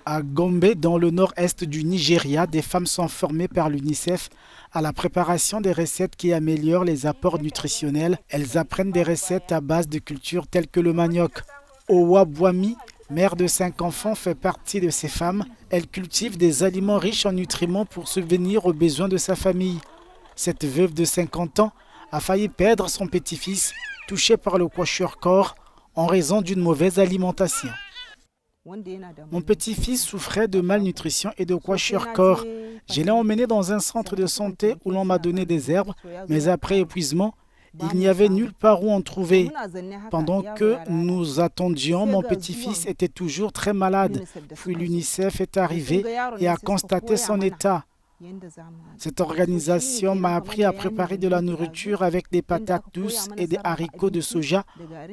À Gombe, dans le nord-est du Nigeria, des femmes sont formées par l'UNICEF à la préparation des recettes qui améliorent les apports nutritionnels. Elles apprennent des recettes à base de cultures telles que le manioc. Owa Bwami, mère de 5 enfants, fait partie de ces femmes. Elle cultive des aliments riches en nutriments pour subvenir aux besoins de sa famille. Cette veuve de 50 ans a failli perdre son petit-fils, touché par le kwashiorkor en raison d'une mauvaise alimentation. Mon petit-fils souffrait de malnutrition et de kwashiorkor. Je l'ai emmené dans un centre de santé où l'on m'a donné des herbes, mais après épuisement, il n'y avait nulle part où en trouver. Pendant que nous attendions, mon petit-fils était toujours très malade. Puis l'UNICEF est arrivé et a constaté son état. Cette organisation m'a appris à préparer de la nourriture avec des patates douces et des haricots de soja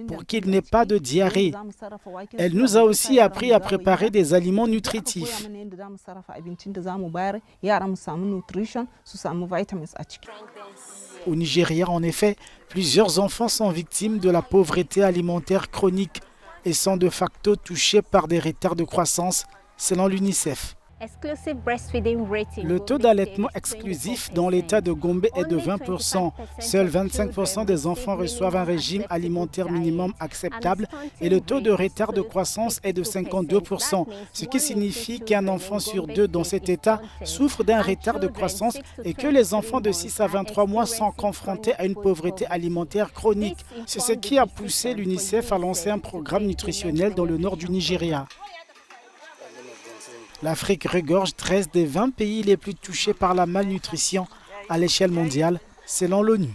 pour qu'il n'ait pas de diarrhée. Elle nous a aussi appris à préparer des aliments nutritifs. Au Nigeria, en effet, plusieurs enfants sont victimes de la pauvreté alimentaire chronique et sont de facto touchés par des retards de croissance, selon l'UNICEF. Le taux d'allaitement exclusif dans l'État de Gombe est de 20%. Seuls 25% des enfants reçoivent un régime alimentaire minimum acceptable et le taux de retard de croissance est de 52%, ce qui signifie qu'un enfant sur 2 dans cet État souffre d'un retard de croissance et que les enfants de 6 à 23 mois sont confrontés à une pauvreté alimentaire chronique. C'est ce qui a poussé l'UNICEF à lancer un programme nutritionnel dans le nord du Nigeria. L'Afrique regorge 13 des 20 pays les plus touchés par la malnutrition à l'échelle mondiale, selon l'ONU.